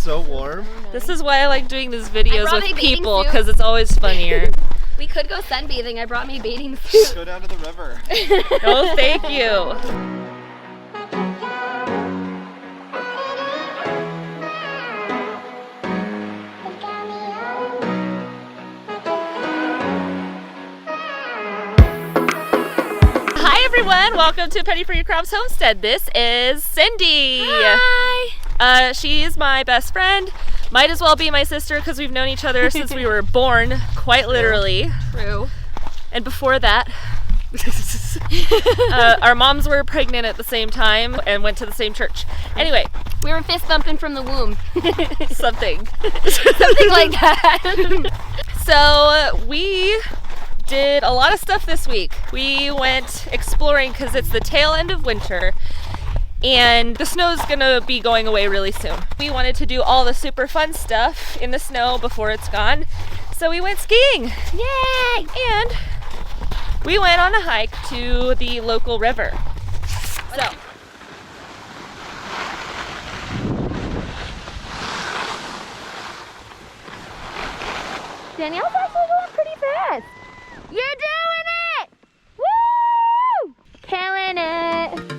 so warm. This is why I like doing these videos with people, suit. because it's always funnier. We could go sunbathing. I brought me a bathing suit. Go down to the river. No, thank you. Hi everyone, welcome to Penny for Your Crops Homestead. This is Cindy. Hi. She's my best friend. Might as well be my sister because we've known each other since we were born, quite literally. True. And before that, our moms were pregnant at the same time and went to the same church. Anyway. We were fist bumping from the womb. Something. Something like that. So we did a lot of stuff this week. We went exploring because it's the tail end of winter and the snow's gonna be going away really soon. We wanted to do all the super fun stuff in the snow before it's gone, so we went skiing. Yay! And we went on a hike to the local river. So Danielle's actually going pretty fast. You're doing it! Woo! Killing it!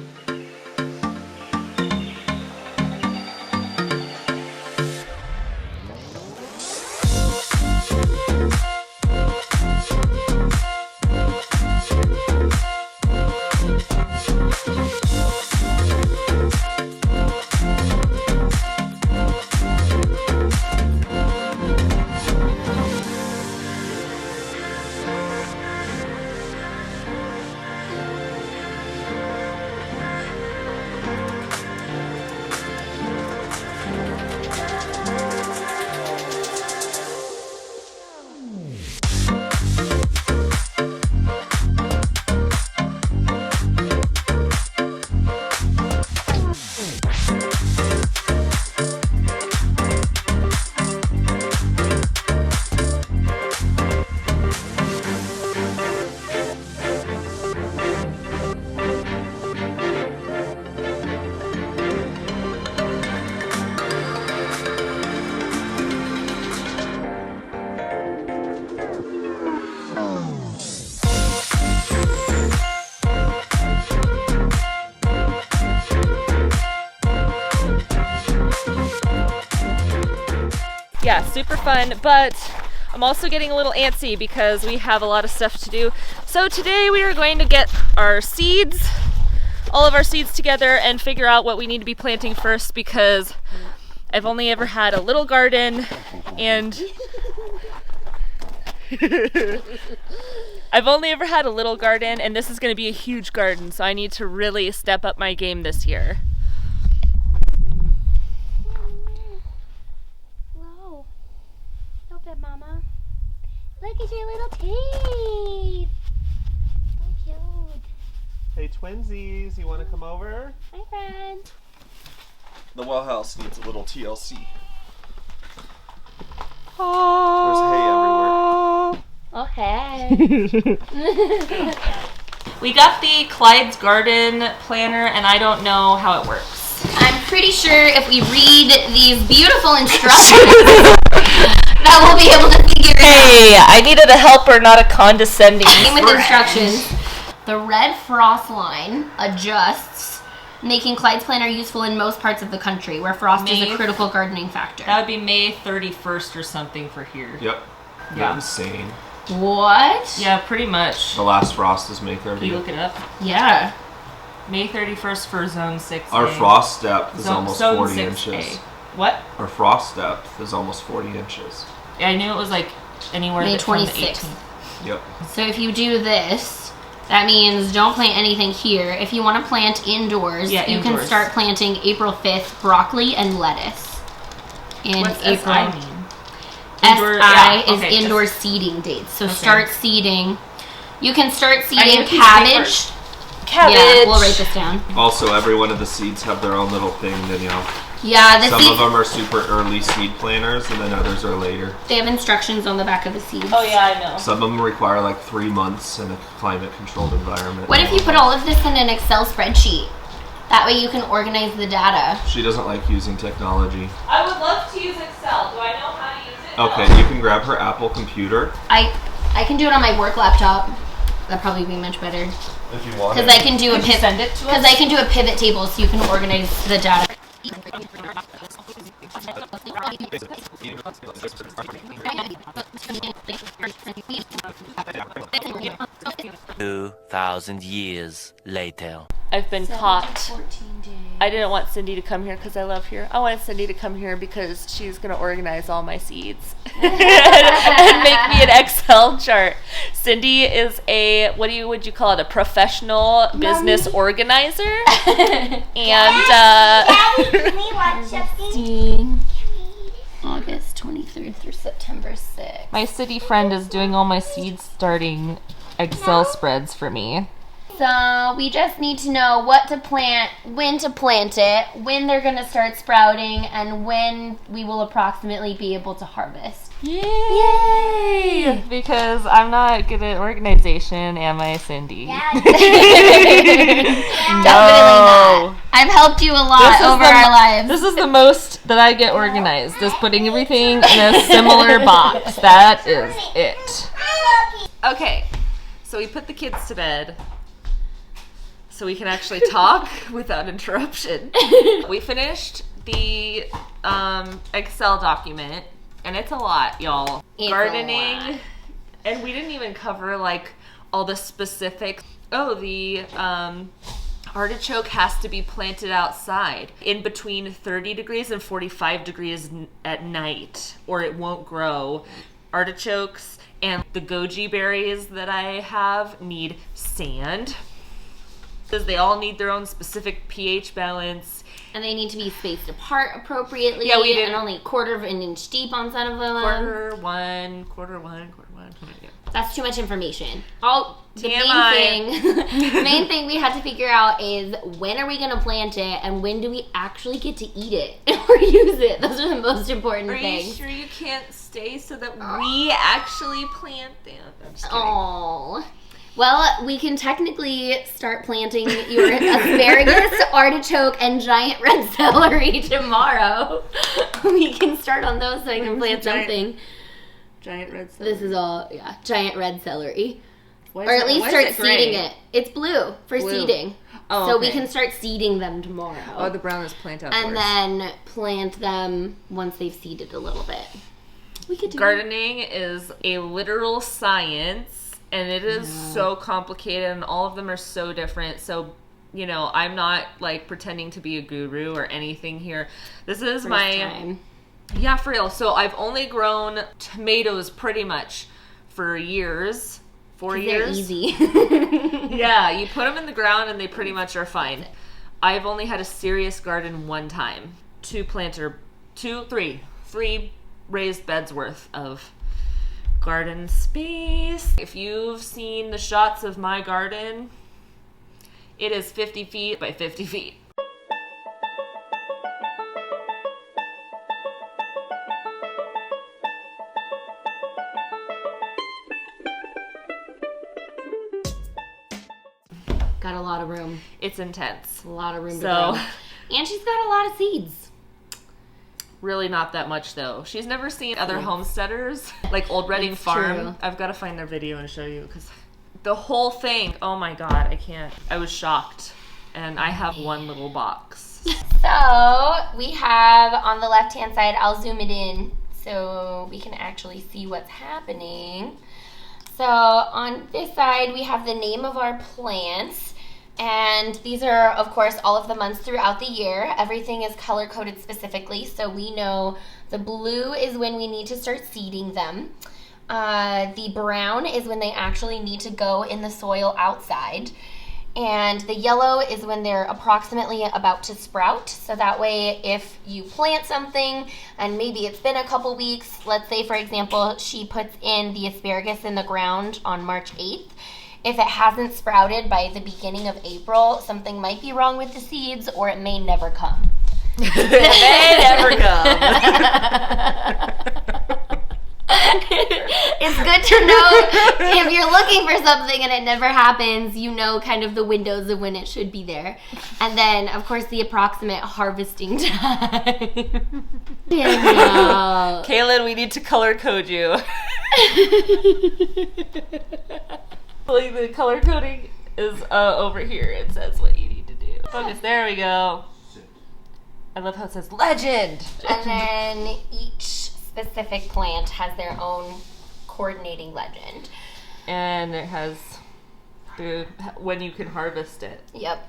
yeah, super fun, but I'm also getting a little antsy because we have a lot of stuff to do. So today we are going to get our seeds, all of our seeds together and figure out what we need to be planting first, because I've only ever had a little garden and and this is going to be a huge garden, so I need to really step up my game this year. Whoa. Stop it, Mama. Look at your little teeth. So cute. Hey twinsies, you want to come over? Hi, friends. The well house needs a little TLC. Oh. There's hay everywhere. Oh, hey. We got the Clyde's Garden Planner, and I don't know how it works. I'm pretty sure if we read these beautiful instructions that we'll be able to figure it out. Hey, I needed a helper, not a condescending With friend. instructions. The red frost line adjusts, making Clyde's Planner useful in most parts of the country where frost is a critical gardening factor. That would be May 31st or something for here. Yep. Yeah. Insane. What? Yeah, pretty much. The last frost is May Can 30th. you look it up? Yeah. May 31st for Zone 6A. Our frost depth is almost Zone 40 6A. inches. What? Our frost depth is almost 40 inches. Yeah, I knew it was like anywhere May from the 26th. 18th. Yep. So if you do this, that means don't plant anything here. If you want to plant indoors, Yeah, you can indoors. start planting April 5th broccoli and lettuce. In What's April. SI mean? SI is okay, indoor seeding dates. So Okay. start seeding. You can start I need seeding a piece of cabbage. Cabbage. Yeah, we'll write this down. Also, every one of the seeds have their own little thing, Danielle. Yeah, the Some seeds, of them are super early seed planters, and then others are later. they have instructions on the back of the seeds. Oh yeah, I know. Some of them require like 3 months in a climate-controlled environment. What if you put all of this in an Excel spreadsheet? That way you can organize the data. She doesn't like using technology. I would love want to use Excel. Do I know how to use it? Okay, No. you can grab her Apple computer I can do it on my work laptop. That'd probably be much better. if you want. Because I can do a pivot. Send it to us? Because I can do a pivot table, so you can organize the data. 2,000 years later. I've been caught. 14 days. I didn't want Cindy to come here because I love her. I wanted Cindy to come here because she's going to organize all my seeds and make me an Excel chart. Cindy is a, would you call it, a professional business organizer. And Daddy, can we watch something? August 23rd through September 6th. my city friend is doing all my seed starting Excel spreads for me. So we just need to know what to plant, when to plant it, when they're going to start sprouting, and when we will approximately be able to harvest. Yay! Because I'm not good at organization, am I, Cindy? Definitely not. I've helped you a lot over our lives. This is the most that I get organized, is putting everything in a similar box. That is it. Okay, so we put the kids to bed so we can actually talk without interruption. We finished the Excel document, and it's a lot, y'all. It's Gardening, a lot. and we didn't even cover like all the specifics. Oh, the artichoke has to be planted outside in between 30 degrees and 45 degrees at night, or it won't grow. Artichokes and the goji berries that I have need sand, because they all need their own specific pH balance. And they need to be spaced apart appropriately. Yeah, we did. And only a quarter of an inch deep on some of them. Quarter one. Yeah. That's too much information. The TMI. main thing we had to figure out is when are we going to plant it and when do we actually get to eat it or use it. Those are the most important Are you things. sure you can't stay so that we actually plant them? I'm just kidding. Oh. Well, we can technically start planting your asparagus, artichoke, and giant red celery tomorrow. We can start on those so I can plant something. Giant red celery. This is all, giant red celery. Why Or is at it- least why is start it gray? seeding it. It's blue for Blue. seeding. Oh, So we okay. can start seeding them tomorrow. Oh, the brown is plant outdoors. and then plant them once they've seeded a little bit. We could do Gardening is a literal science, and it is so complicated, and all of them are so different. So, you know, I'm not like pretending to be a guru or anything here. This is time. Yeah, for real. So I've only grown tomatoes pretty much for years. 4 They're years. easy. Yeah, you put them in the ground and they pretty much are fine. I've only had a serious garden one time. Three raised beds worth of garden space. If you've seen the shots of my garden, it is 50 feet by 50 feet. Got a lot of room. It's intense. A lot of room to So- grow. And she's got a lot of seeds. Really not that much though. She's never seen other homesteaders, like Old Reading It's Farm. true. I've got to find their video and show you because the whole thing, oh my god, I can't. I was shocked. And I have one little box. So we have on the left hand side, I'll zoom it in so we can actually see what's happening. So on this side, we have the name of our plants. And these are, of course, all of the months throughout the year. Everything is color-coded specifically, so we know the blue is when we need to start seeding them. The brown is when they actually need to go in the soil outside. And the yellow is when they're approximately about to sprout. So that way, if you plant something and maybe it's been a couple weeks, let's say, for example, she puts in the asparagus in the ground on March 8th. If it hasn't sprouted by the beginning of April, something might be wrong with the seeds or it may never come. They never come. It's good to know if you're looking for something and it never happens, you know kind of the windows of when it should be there. And then, of course, the approximate harvesting time. Danielle. Kaylin, we need to color code you. Like the color coding is over here. It says what you need to do. Focus. There we go. I love how it says legend. And then each specific plant has their own coordinating legend. And it has when you can harvest it. Yep.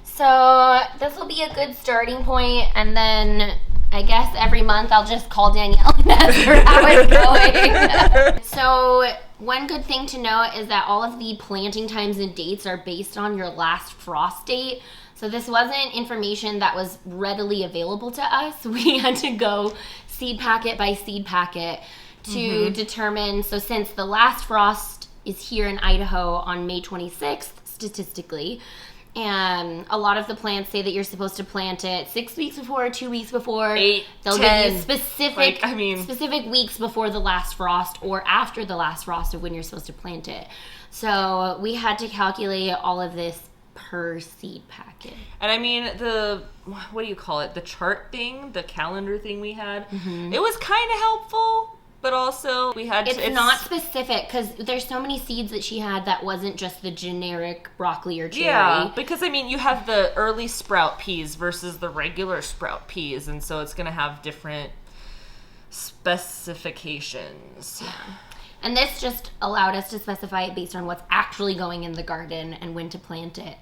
So this will be a good starting point, and then I guess every month I'll just call Danielle and ask her how it's going. So one good thing to note is that all of the planting times and dates are based on your last frost date. So this wasn't information that was readily available to us. We had to go seed packet by seed packet to determine. So since the last frost is here in Idaho on May 26th, statistically, and a lot of the plants say that you're supposed to plant it 6 weeks before, 2 weeks before. 8, They'll 10. give you specific weeks before the last frost or after the last frost of when you're supposed to plant it. So we had to calculate all of this per seed packet. And I mean, what do you call it? The chart thing, the calendar thing we had, it was kind of helpful, but also we had It's not specific because there's so many seeds that she had that wasn't just the generic broccoli or cherry. Yeah, because I mean, you have the early sprout peas versus the regular sprout peas, and so it's going to have different specifications. Yeah. And this just allowed us to specify it based on what's actually going in the garden and when to plant it,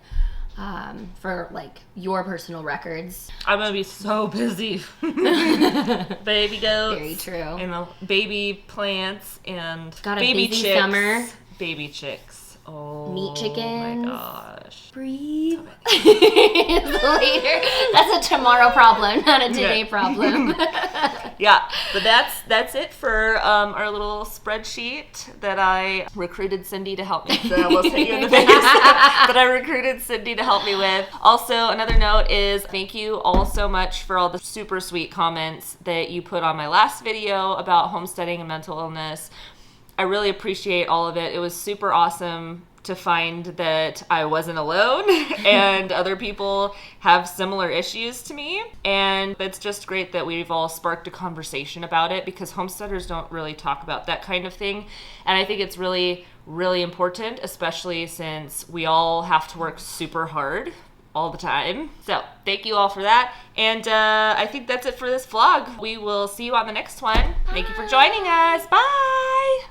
for like your personal records. I'm gonna be so busy. Baby goats. Very true. And the baby plants and Got a baby busy chicks. summer. Baby chicks. Oh, Meat chickens. my gosh. Breathe. Later. That's a tomorrow problem, not a today problem. Yeah, but that's it for our little spreadsheet that I recruited Cindy to help me. So I almost hit you in the face. But I recruited Cindy to help me with. Also, another note is thank you all so much for all the super sweet comments that you put on my last video about homesteading and mental illness. I really appreciate all of it. It was super awesome to find that I wasn't alone and other people have similar issues to me. And it's just great that we've all sparked a conversation about it because homesteaders don't really talk about that kind of thing. And I think it's really, really important, especially since we all have to work super hard all the time. So thank you all for that. And I think that's it for this vlog. We will see you on the next one. Thank you for joining us. Bye.